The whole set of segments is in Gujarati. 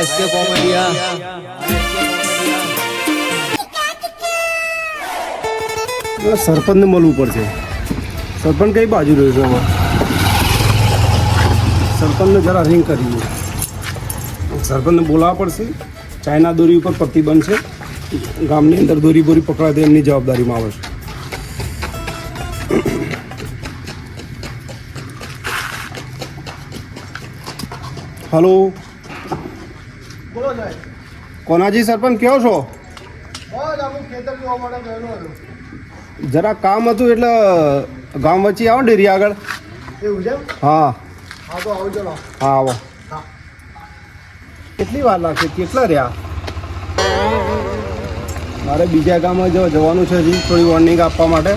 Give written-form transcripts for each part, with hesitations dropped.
એસકે કોમેડિયા સરપંચને મળવું પડશે. સરપંચ કઈ બાજુ રહ્યો છે આમાં? સરપંચને જરા રિંગ કરીએ. સરપંચને બોલાવવા પડશે. ચાઇના દોરી ઉપર પ્રતિબંધ છે. ગામની અંદર દોરી બોરી પકડાય તો એમની જવાબદારીમાં આવે છે. હલો, કોનાજી સરપંચ કયો છો? જરા કામ હતું એટલે ગામ વચ્ચે આવો ડેરી આગળ. એવું છે? હા હા તો આવો ચલો. હા આવો. કેટલી વાર લાગશે? કેટલા રહ્યા? મારે બીજા ગામમાં જવાનું છે. હજી થોડી વોર્નિંગ આપવા માટે.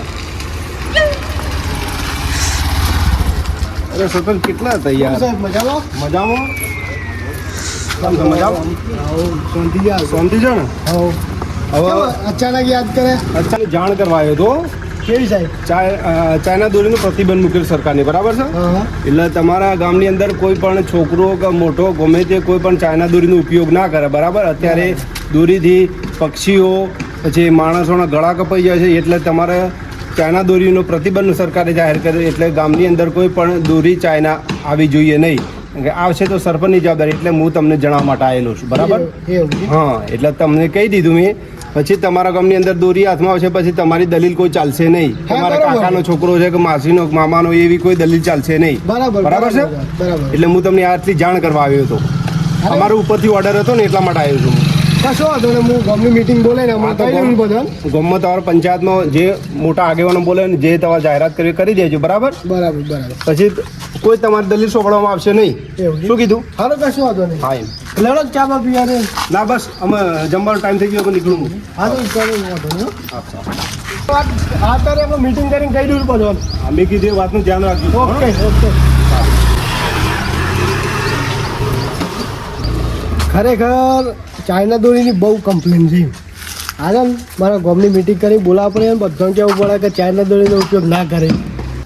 અરે સરપંચ કેટલા હતા યાર? સાહેબ મજામાં? મજામાં? મજામાં? શાંતિ જાય. શાંતિ છે ને? હવે અચાનક યાદ કરે? અચાનક જાણ કરવા આવ્યો હતો. કેવી સાહેબ? ચાઇના દોરીનો પ્રતિબંધ મૂકેલ સરકારની, બરાબર છે? હા. એટલે તમારા ગામની અંદર કોઈ પણ છોકરો કે મોટો ગમે તે કોઈ પણ ચાઇના દોરીનો ઉપયોગ ના કરે, બરાબર? અત્યારે દોરીથી પક્ષીઓ પછી માણસોના ગળા કપાઈ જાય છે. એટલે તમારે ચાઇના દોરીનો પ્રતિબંધ સરકારે જાહેર કર્યો. એટલે ગામની અંદર કોઈ પણ દોરી ચાઇના આવી જોઈએ નહીં. કે આવશે તો સરપંચની જવાબદારી. એટલે હું તમને જણાવવા માટે આવેલો છું, બરાબર? હા, એટલે તમને કહી દીધું મેં. પછી તમારા ગામની અંદર દોરી હાથમાં આવશે પછી તમારી દલીલ કોઈ ચાલશે નહીં. તમારા કાકાનો છોકરો છે કે માસીનો મામાનો એવી કોઈ દલીલ ચાલશે નહીં. બરાબર છે? એટલે હું તમને આટલી જાણ કરવા આવ્યો હતો. અમારો ઉપરથી ઓર્ડર હતો ને એટલા માટે આવ્યો છું. કશો વાંધો નહીં. હું ગામની મીટિંગ બોલાવીને ગામમાં તમારા પંચાયતમાં જે મોટા આગેવાનો બોલે ને જે તમારે જાહેરાત કરી દેજો, બરાબર? બરાબર. પછી કોઈ તમારી દલીલ સોંપવામાં આવશે નહીં. શું કીધું? હા તો કશો વાંધો નહીં. હા એમ. લડો ચા પીવાને? ના બસ અમે જમવાનો ટાઈમ થઈ ગયો નીકળું. હા તો ચાલો વાંધો નહીં. અત્યારે આપણે મીટિંગ કરીને કહી દઉં બધું. અમે કીધું એ વાતનું ધ્યાન રાખજો. ઓકે. ખરેખર ચાઇના દોરીની બહુ કમ્પ્લેન છે. હાલ મારા ગામની મીટિંગ કરી બોલાવવા પડે એમ બધાને કહેવું પડે કે ચાઇના દોરીનો ઉપયોગ ના કરે.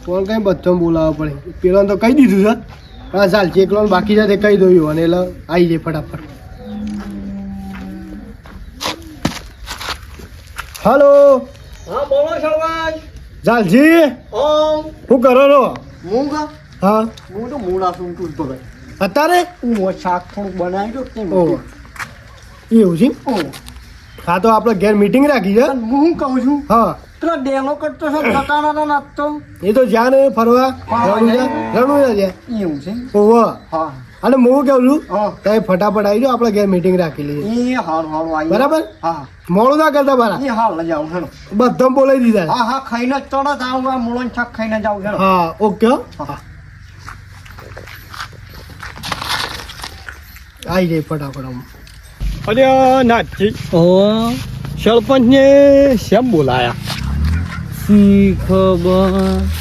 કોણ કંઈ બધાને બોલાવવા પડે. પેલાને તો કહી દીધું છે. હા ચાલ ચેકલોન બાકી છે તે કહી દઉં અને એટલે આવી જાય ફટાફટ. હલો. હા બોલો સરપંચ. ચાલજી શું કરો છો? હું કા હા હું તો મોડા છું તું તો અત્યારે હું શાક થોડુંક બનાવી દો કેમ ઓહ એવું છે. હા તો આપણે ઘેર મીટિંગ રાખી છે. હું કહું છું હા પેલા ડેલો કરતો છે ટકાના નાખતો એ તો જ્યાં ને ફરવા રણુજા જ્યાં એવું છે. ઓહો હા અને હું કેવું છું હા તમે ફટાફટ આવી જાઓ આપણે ઘેર મીટિંગ રાખી લઈએ. એ હારું આવી બરાબર? હા મોડું ના કરતા મારા. એ હાલ જાઉં હેડો. બધા બોલાવી દીધા. હા હા ખાઈને જ તરત આવું આ મૂળો શાક ખાઈને જાઉં હેડો. હા ઓકે હો. હા આવી જાય ફટાફટ આમ. અરે નાથજી સરપંચને શેમ બોલાયા? ખબર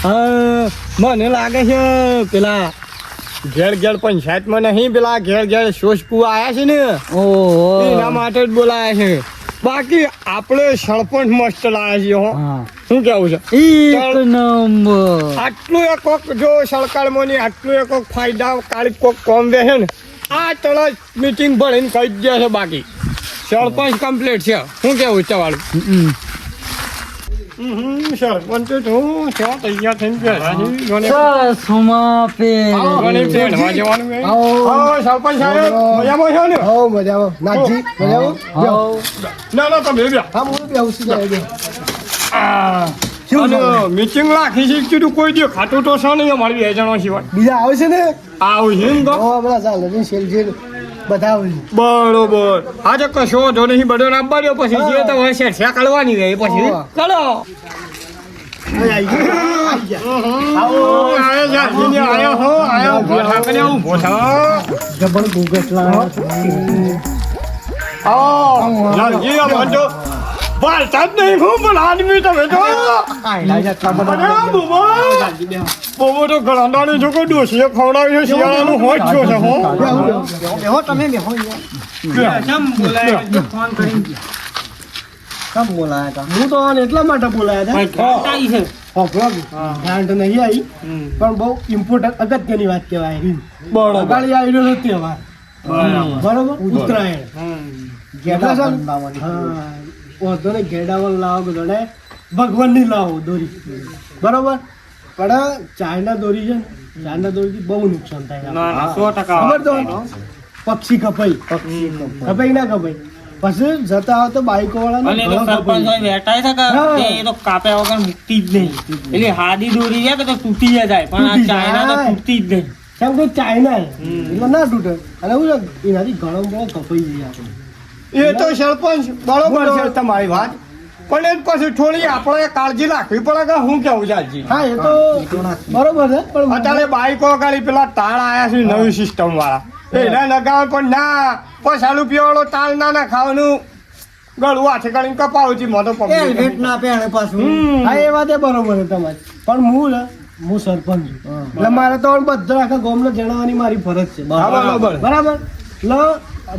હા મને લાગે છે પેલા ઘેર પંચાયતમાં નહીં પેલા ઘેર શોષકુ આવ્યા છે ને એના માટે જ બોલાયા છે. બાકી આપણે સરપંચ મસ્ત લાયા છીએ હો. શું કેવું છે? આટલું એક જો સરકારમાં આટલું એક ફાયદા કાળી કોક કોમ દે છે ને આ તરત મીટિંગ ભરીને કહી દે છે. બાકી સરપંચ કમ્પ્લીટ છે. શું કેવું તમારું? સરપંચ તો ક્યાં તૈયાર થઈને બેઠા છે. સરપંચ સાહેબ મજામાં છો ને? હો મજામાં. નાથજી મજામાં? ના તમે બે હા હું બેહું છું. મીટિંગ રાખી છે કીધું કોઈ દે ખાતું તો છે નહીં અમારી 2 જણા સિવાય બીજા આવે છે ને? આવું છે ને તો બધા ચાલે સેલ બધા આવે છે. બરોબર. આજે કશો વાંધો નહીં બધો આપવા દો પછી જે તો હોય છે કાઢવાની રહે પછી ચલો બાલતા જ નહીં હું પણ આદમી તમે તો બહુ તો ગળાંડાની જો કોઈ ડોસીએ ખવડાવી છે શિયાળાનું હોય જ છે હો. બેહો તમે બેહો. કમ બોલાયા હતા? હું તો આને એટલા માટે બોલાયા હતા. ગ્રાન્ટ નહીં આવી પણ બહુ ઇમ્પોર્ટન્ટ અગત્યની વાત કહેવાય. બરોબર. અગાડી આવેલો તહેવાર બરોબર ઉત્તરાયણ ગેડા છે ને? બંધાવવાની. હા વાંધો નહીં ઘેડાવલ લાવો બધો ને ભગવાનની લાવો દોરી બરોબર પણ ચાઇના દોરી છે ને ચાઇના દોરીથી બહુ નુકસાન થાય ખબર તો પક્ષી કપાઈ કપાઈ ના કપાઈ પછી જતા હોય તો બાઈકો વાળા અને એ તો સરપંચ હોય વેટાય છે કે હા. તે એ તો કાપ્યા વગર મુકતી જ નહીં એટલે હાદી દોરી છે કે તો તૂટી જ જાય પણ આ તૂટી ચાઇના તો જાય. તૂટતી જ નહીં કેમ કે ચાઇના એટલે ના તૂટે અને એવું છે એનાથી ઘણો બહુ કપાઈ જઈએ આપણે એ તો સરપંચ બરોબર છે તમારી વાત પણ એ પછી થોડી આપણે કાળજી રાખવી પડે કે હું કેવું ચાલજી હા એ તો બરોબર છે પણ અત્યારે બાઈકો ગાડી પેલા તાળ આયા છે નવી સિસ્ટમ વાળા એના લગાવે પણ ના 5 રૂપિયા વાળો તાળ ના ખાવાનું ગળું હાથે કરીને કપાવું છે મોટો હેલ્મેટ ના પહેરે પાછું. હા એ વાત એ બરોબર છે તમારી પણ હું સરપંચ છું એટલે મારે તો બધા આખા ગામને જણાવવાની મારી ફરજ છે હા, બરોબર. બરાબર એટલે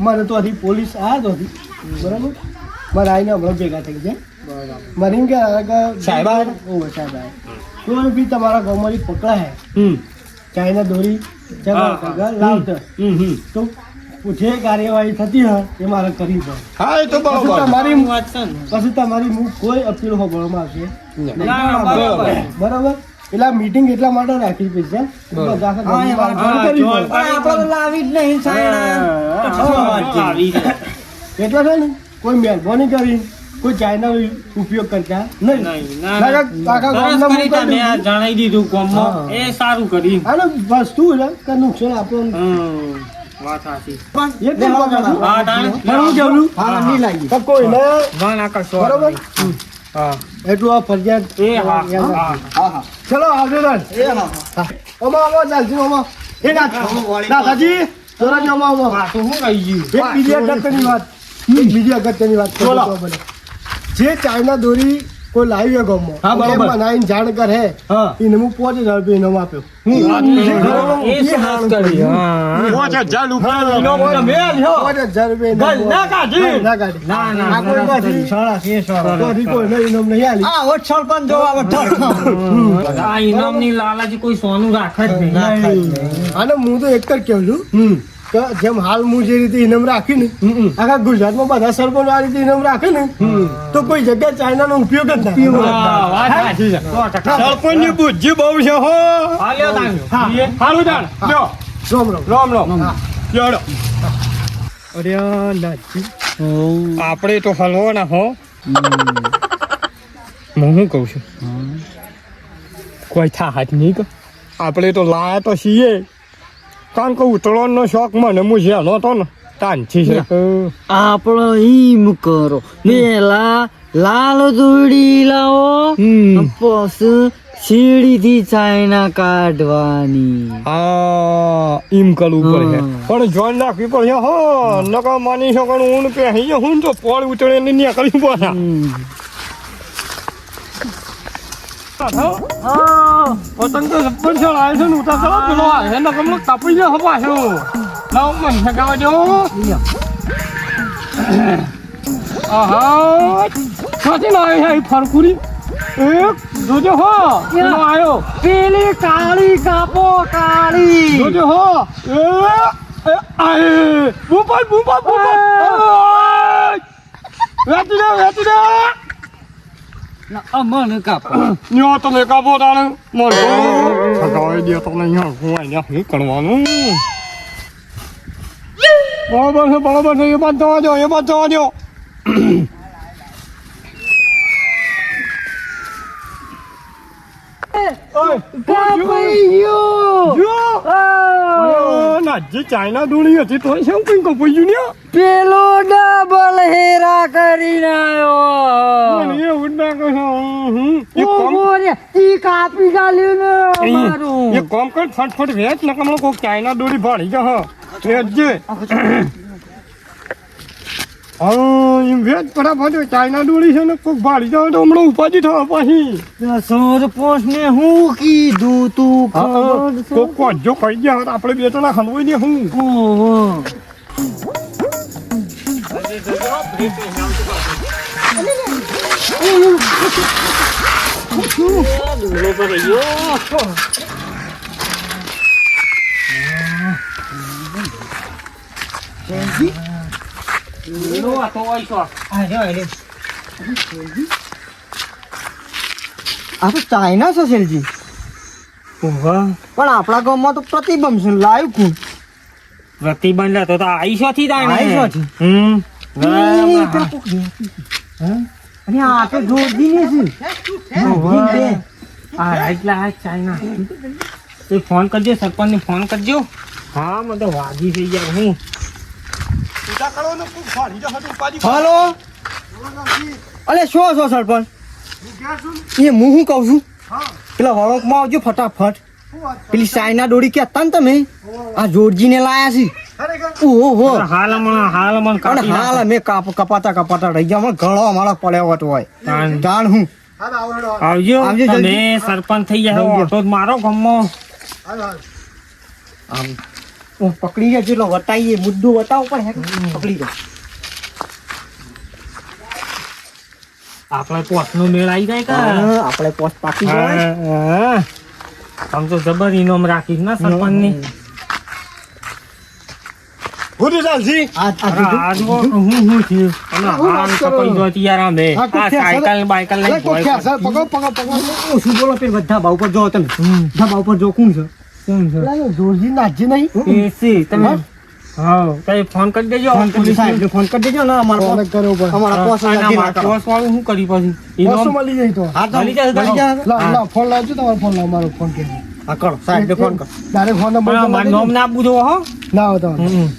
મને તો હજી પોલીસ આવ્યા તો હતી બરાબર મારે આવીને હમણાં ભેગા થઈ ગયા મને એમ કે સાહેબ આવ્યા? ઓવે સાહેબ આવ્યા કોઈ બી તમારા ગામમાંથી પકડાય હમ ચાઇના દોરી હા, જગા લાવતા તો જે કાર્યવાહી થતી હોય એ મારે કરવી પડે હા એ તો પછી બરોબર તમારી વાત છે ને પછી તમારી હું કોઈ અપીલ હોવામાં આવશે ના, બરોબર. બરાબર એટલે આ મીટિંગ એટલા માટે રાખી પૈસા બધા આખા ગામની બહાર હા, કરવી જોર પડે. પણ આપણે તો લાવી જ નહીં ચાઇના. આવી છે. એટલે છે ને કોઈ મહેરબાની કરી કોઈ ચાઇના ઉપયોગ કરતા નહીં નહીં, ના, ના, ના. આખા સરસ ગામના કરી તમે આ મુકાઈ જણાઈ દીધું ગામમાં. હા. એ સારું કર્યું આને વસ્તુ છે કે નુકસાન આપણું વાત સાચી એ જ નહીં બગાડવું. હા તાણે. પણ હું કેવું હા, નહીં લાગી. તો કોઈને ના ના કશો બરોબર હા એટલું આ ફરજિયાત એ હા યાદ હા રાખજો. હા, હા. ચલો આવજો તાણ. એ હા, હા. ઓમાં ચાલશે ઓમાં એ દાદાજી જોરાજી ઓમાં હા તો હું કહી ગયું એક બીજી અગત્યની વાત કરું બોલો. તો બને. જે ચાઇના દોરી કોઈ લાવી હોય ગામમાં, હા, બરોબર. એ બનાવીને જાણ કરે હા. એને હું 5000 રૂપિયા ઇનામ આપ્યો એ સરસ કરી હા 5000 રૂપિયા ઇનામ તમે આલ્યો 5000 રૂપિયા ઇનામ ના કાઢી. ના કાઢી. ના, ના, આ કોઈ ના, નથી. સરસ, એ સરસ. તોથી કોઈને ઇનામ નહીં આલી. આ હોટ સરપંચ જોવા વઢો. આ ઇનામની લાલાજી કોઈ સોનું રાખે જ નહીં અને હું તો એક જ કહું છું કે જેમ હાલ હું જે રીતે ઇનામ રાખી ને આખા ગુજરાતમાં બધા સરપંચ આ રીતે ઇનામ રાખે ને તો કોઈ જગ્યાએ ચાઇનાનો ઉપયોગ જ ના થાય. હા, વાત સાચી છે. 100%. સરપંચની બુદ્ધિ બહુ છે હો હાલ્યો તાણ. હારું તાણ લ્યો રામ રામ. રામ રામ લ્યો અરે નાજી આપણે તો હલવાના હો હું શું કહું છું કોઈ થાત નહીં કે આપણે તો લાયા તો છીએ કારણ કે ઉતરવાનો શોખ મને હું જેનો હતો ને તાનથી છે આપણો ઈમ કરો પેલા લાલ દોડી લાવો પછી સીડીથી ચાઇના કાઢવાની હા એમ કરવું પડે પણ જોન રાખવી પડે હો નકા માની શકો ઊન પહેરી હું તો પોળ ઉતરે ને નીકળવી પડે પતંગ તો સપન ચડાવે છે ને ઉતાર ચડો પેલો આવે ને કમલો કાપી જાય પાછો લાવ મને સગાવા દો આહા સાચી ના આવી છે ફરકુરી એક જોજો હો પેલો આવ્યો પેલી કાળી કાપો કાળી જોજો હો આય બુપાઈ વેચી દે અમન કાપો ન્યો તમે કાપો તાણે મન સગાવે દે તો નહીં હું અહીંયા શું કરવાનું બરોબર છે એ બાદ જવા દો કાપાઈ ગયો નાજી ચાઇના દોડી હતી તો શું કઈ કપાઈ ગયું ને પેલો ડબલ હેરા કરીને આવ્યો એવું જ ના કહો ઈ કાપી ગાલ્યું ને અમારું એક કામ કર ફટફટ વેચ ને કમળો કોક ચાઇના દોડી ભાડી જા હા વેચજે હા એમ વેચ ફટાફટ ચાઇના દોડી છે ને કોક ભાડી જાવ તો હમણાં ઉપાધિ થવા પાછી સરપંચ ને હું કીધું તું ખબર છે? કોક કોજો ખાઈ ગયા હોત આપણે બે જણા ખંડવાઈ દે હું ઓહો. એનો આ તો હોય છો. આ તો ચાઇના છે સેલજી. ઓહો. પણ આપણા ગામમાં તો પ્રતિબંધ છે લાઈવ કું પ્રતિબંધ તો આઈશોથી થાય ને. આઈશોથી? અને આ તો જોરજીને છે. ચાઇના એ ફોન કરજો, સરપંચ ને ફોન કરજો. હા મને તો વાગી થઈ ગયા હું. હલો અલે શું છો સરપંચ? એ હું શું કહું છું, પેલા વળોકમાં આવજો ફટાફટ. પેલી ચાઇના દોરી કે હતા ને તમે, આ જોરજીને લાયા છે. ઓહો હાલ હમણાં કાપી હાલ અમે કપાતા રહી ગયા. ઘણો અમારા પડ્યા હોય નાખો. જાણ હું આવજો આવજો જલ્દી. તમે સરપંચ થઈ ગયા ઓટો મારો ગામમાં. પકડી જાય જેટલો વટાઈએ મુદ્દો વટાવો પણ પકડી જાય. આપણે પોસ્ટ નો મેળ આવી જાય કે આપણે પોસ્ટ પાકી જાય. હા. આમ તો જબર ઇનામ રાખીશ ને સરપંચ ની. બધું ચાલશે. આ હું થયું અને હાલ કપાઈ ગયો યાર આમ બે. આ સાયકલ બાયકલ લઈ ગયો. શું બોલો પેલા ધાબા ઉપર જો તમે. ધાબા ઉપર જો કોણ છે? જોરજી નાચજે નહીં. એ સી તમે હા તમે ફોન કરી દેજો. ફોન કરી દેજો ને અમારા કરો પણ અમારા પોસ્ટ પોસ્ટ વાળું શું કરી પછી વસ્તુ ઇનામ મળી જાય તો મળી જશે, મળી જશે. લા ફોન લાવજો, તમારો ફોન લાવ, મારો ફોન કે હા કરો સાહેબ ફોન કરો. ડાયરેક્ટ ફોન પણ નંબર મારું નામ ના આપવું જો હો. ના આવે તમારે. હમ.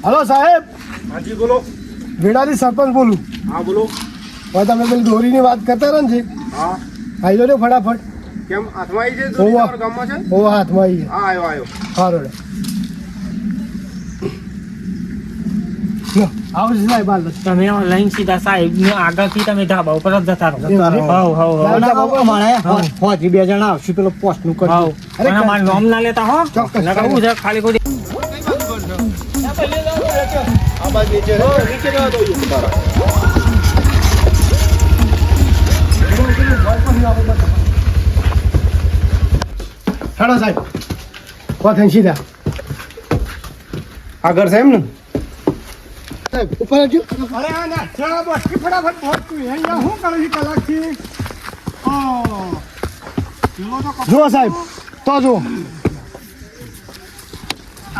હલો સાહેબ, હાજી બોલો. વેડાથી સરપંચ બોલું. હા બોલો. હવે તમે પેલી દોરીની વાત કરતા રહો ને છે, હા આવી લો ને ફટાફટ. કેમ હાથમાં આવી છે ઓવા. તમારા ગામમાં છે? ઓ હાથમાં આવી હા આવ્યો સારો રે. આવું છે સાહેબ હાલ. તમે લઈને સીધા સાહેબ ને આગળથી તમે ધાબા ઉપર જ જતા રહો. હાવ, હવ અમારે હોજી બે જણા આવશું પેલો પોસ્ટ નું કરજો. અને મારું નામ ના લેતા હો. ચોક્કસ. નકર હું છે ખાલી ખોટી આ બાજુ નીચે નીચે રહેવા દો તારા. હેડો સાહેબ, વાત થઈ સીધા. આગળ છે એમ ને? સાહેબ ઉપર આવજો. અરે આ ના ચા બસકી ફટાફટ પહોંચતું અહીંયા શું કરે છે કલાકથી? જુઓ સાહેબ તો જુઓ.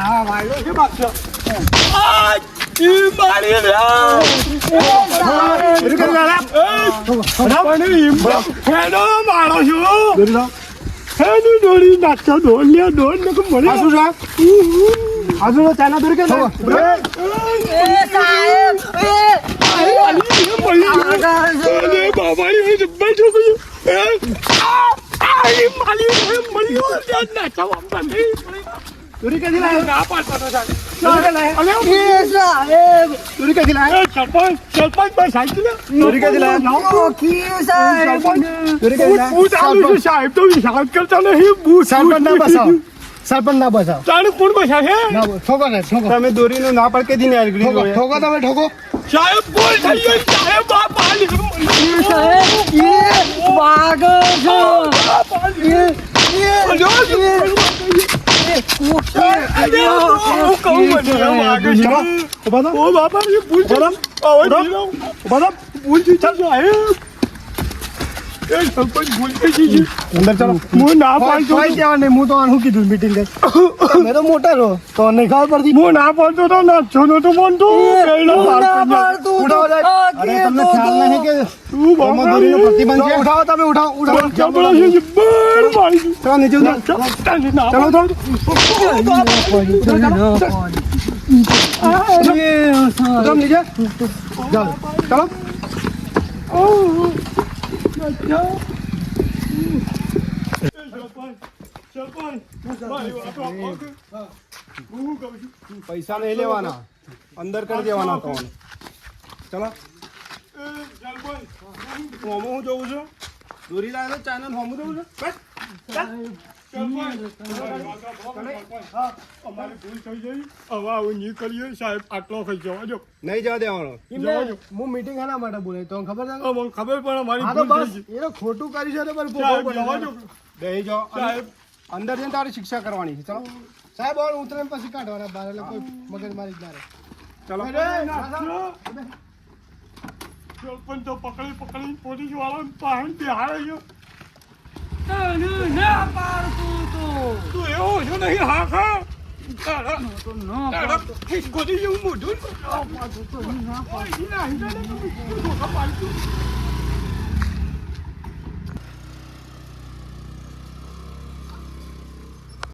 આ વાયલો છે બાપસો. દોડી નાખતો દોડ લે દોડ ને મને આજુ ચાના દોરી કે દોરી ક્યાંથી લાવ્યો? ના પાડતો તો સાહેબ. દોરી ક્યાંથી લાવ્યો? સરપંચ ભાઈ સાહેબ દોરી ક્યાંથી લાવ્યો? દોરી ક્યાંથી લાવ્યો? હું ચાલુ છું સાહેબ તો હિસાબ કરતા નહીં બૂટ સરપંચ ના બસાવ, સરપંચ ના બસાવ. તારે કોણ બસા છે ના બોલ. ઠોકો સાહેબ ઠોકો. તમે દોરીનું ના પડકે થી ને ઠોકો ઠોકો તમે ઠોકો. સાહેબ બોલ થઈ ગઈ સાહેબ આ પાલી ઓ બાપા એ ભૂલ છે ભૂલ થઈ સાહેબ એ સરપંચ ભૂલ થઈ ગઈ અંદર ચાલો. હું ના પાડતો કોઈ કહેવા નહીં, હું તો આનું કીધું મીટિંગ તમે તો મોટા છો તો નહીં ખબર પડતી. હું ના પાડતો તો નાચો નતો બનતો ઉઠાવો સાહેબ. અરે તમને ખ્યાલ નહીં કે તું ગામમાં દોરીનો પ્રતિબંધ છે? ઉઠાવો તમે ઉઠાવો ઉઠાવો. ચાલો નીચે ઉતરો. ચાલો ઉતરો. ઉતરો નીચે. જાઓ ચાલો. પૈસા નહીં લેવાના, અંદર કરી દેવાના તો. ચલો હોમો હું જોઉં છું. દોરી લાવે ચાઇના હોમું જોઉં છું. અમારી ભૂલ થઈ ગઈ હવે આવું નહીં કરીએ સાહેબ આટલો ખાઈ જવા જો નહીં જવા દેવાનો. હું મીટિંગ એના માટે બોલાવી તો ખબર છે? મને ખબર પણ અમારી હા તો ભૂલ બસ થઈ ગઈ એ તો ખોટું કર્યું છે ને પણ સાહેબ જવા દો બેહી જાઓ. સાહેબ અંદર જઈને તારી શિક્ષા કરવાની છે. ચલો સાહેબ ઓર ઉતરે ને પછી કાઢવાના બહાર એટલે કોઈ મગજ મારી જ ના રહે. ચલો પણ તો પકડી પોલીસ વાળા પાહણ બિહારે છે. તું એવો છો નહીં હા ખા ખિસકોલી જેવું મોઢું